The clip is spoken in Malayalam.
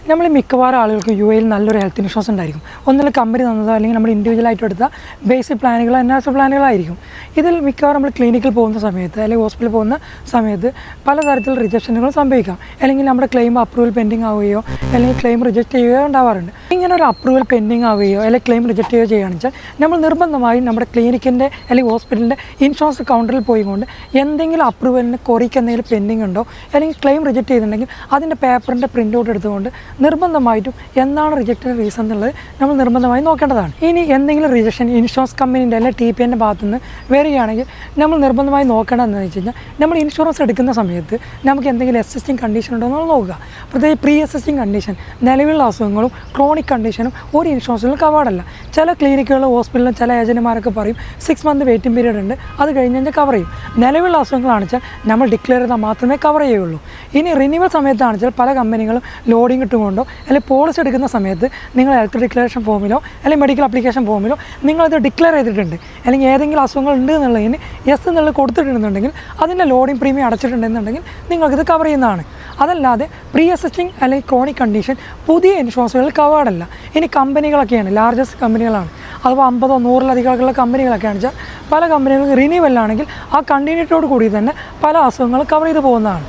നമ്മൾ മിക്കവാറും ആളുകൾക്ക് യു എയിൽ നല്ലൊരു ഹെൽത്ത് ഇൻഷുറൻസ് ഉണ്ടായിരിക്കും. ഒന്നിൽ കമ്പനി തന്നതോ അല്ലെങ്കിൽ നമ്മൾ ഇൻഡിവിജ്വലായിട്ട് എടുത്ത ബേസിക് പ്ലാനുകൾ നാച്ചുറൽ പ്ലാനുകളായിരിക്കും. ഇതിൽ മിക്കവാറും നമ്മൾ ക്ലിനിക്കിൽ പോകുന്ന സമയത്ത് അല്ലെങ്കിൽ ഹോസ്പിറ്റലിൽ പോകുന്ന സമയത്ത് പലതരത്തിൽ റിജക്ഷനുകൾ സംഭവിക്കാം. അല്ലെങ്കിൽ നമ്മുടെ ക്ലെയിം അപ്രൂവൽ പെൻഡിങ് ആവുകയോ അല്ലെങ്കിൽ ക്ലെയിം റിജക്റ്റ് ചെയ്യുകയോ ഉണ്ടാവാറുണ്ട്. ഇങ്ങനെ ഒരു അപ്രൂവൽ പെൻഡിങ് ആവുകയോ അല്ലെങ്കിൽ ക്ലെയിം റിജക്റ്റ് ചെയ്യുകയോ ചെയ്യുകയാണെന്ന് വെച്ചാൽ നമ്മൾ നിർബന്ധമായും നമ്മുടെ ക്ലിനിക്കിൻ്റെ അല്ലെങ്കിൽ ഹോസ്പിറ്റലിൻ്റെ ഇൻഷുറൻസ് കൗണ്ടറിൽ പോയിക്കൊണ്ട് എന്തെങ്കിലും അപ്രൂവലിന് കുറയ്ക്ക് എന്തെങ്കിലും പെൻഡിങ് ഉണ്ടോ അല്ലെങ്കിൽ ക്ലെയിം റിജക്റ്റ് ചെയ്തിട്ടുണ്ടെങ്കിൽ അതിൻ്റെ പേപ്പറിൻ്റെ പ്രിൻ്റ് ഔട്ട് എടുത്തുകൊണ്ട് നിർബന്ധമായിട്ടും എന്താണ് റിജക്റ്റിന് റീസൺ എന്നുള്ളത് നമ്മൾ നിർബന്ധമായും നോക്കേണ്ടതാണ്. ഇനി എന്തെങ്കിലും റിജക്ഷൻ ഇൻഷുറൻസ് കമ്പനീൻ്റെ അല്ലെങ്കിൽ TPN ഭാഗത്തു നിന്ന് വരികയാണെങ്കിൽ നമ്മൾ നിർബന്ധമായി നോക്കേണ്ടതെന്ന് വെച്ച് കഴിഞ്ഞാൽ നമ്മൾ ഇൻഷുറൻസ് എടുക്കുന്ന സമയത്ത് നമുക്ക് എന്തെങ്കിലും എക്സിസ്റ്റിംഗ് കണ്ടീഷൻ ഉണ്ടോ എന്ന് നോക്കുക. പ്രത്യേകിച്ച് പ്രീ എക്സിസ്റ്റിംഗ് കണ്ടീഷൻ, നിലവിലുള്ള അസുഖങ്ങളും ക്രോണിക് കണ്ടീഷനും ഒരു ഇൻഷുറൻസിലും കവേർഡല്ല. ചില ക്ലിനിക്കുകളും ഹോസ്പിറ്റലിലും ചില ഏജൻറ്റുമാരൊക്കെ പറയും 6 മന്ത് വെയിറ്റിംഗ് പീരീഡ് ഉണ്ട്, അത് കഴിഞ്ഞ് കഴിഞ്ഞാൽ കവർ ചെയ്യും. നിലവിലുള്ള അസുഖങ്ങളാണെന്ന് വെച്ചാൽ നമ്മൾ ഡിക്ലെയർ ചെയ്താൽ മാത്രമേ കവർ ചെയ്യുള്ളൂ. ഇനി റിന്യൂവൽ സമയത്താണെന്ന് വെച്ചാൽ പല കമ്പനികളും ലോഡിംഗ് ഇട്ടുകൊണ്ടോ അല്ലെങ്കിൽ പോളിസി എടുക്കുന്ന സമയത്ത് നിങ്ങൾ ഹെൽത്ത് ഡിക്ലറേഷൻ ഫോമിലോ അല്ലെങ്കിൽ മെഡിക്കൽ ആപ്ലിക്കേഷൻ ഫോമിലോ നിങ്ങളത് ഡിക്ലെയർ ചെയ്തിട്ടുണ്ട് അല്ലെങ്കിൽ ഏതെങ്കിലും അസുഖങ്ങൾ ഉണ്ട് എന്നുള്ളതിന് യെസ് എന്നുള്ളത് കൊടുത്തിട്ടുണ്ടെന്നുണ്ടെങ്കിൽ അതിൻ്റെ ലോഡിംഗ് പ്രീമിയം അടച്ചിട്ടുണ്ടെന്നുണ്ടെങ്കിൽ നിങ്ങൾക്കിത് കവർ ചെയ്യുന്നതാണ്. അതല്ലാതെ പ്രീ എക്സിസ്റ്റിംഗ് അല്ലെങ്കിൽ ക്രോണിക് കണ്ടീഷൻ പുതിയ ഇൻഷുറൻസുകളിൽ കവേർഡല്ല. ഇനി കമ്പനികളൊക്കെയാണ്, ലാർജസ്റ്റ് കമ്പനികളാണ്, അഥവാ 50 or 100 കമ്പനികളൊക്കെയാണ് വെച്ചാൽ പല കമ്പനികൾക്ക് റിന്യൂവലാണെങ്കിൽ ആ കണ്ടിന്യൂറ്റിയോട് കൂടി തന്നെ പല അസുഖങ്ങളും കവർ ചെയ്ത് പോകുന്നതാണ്.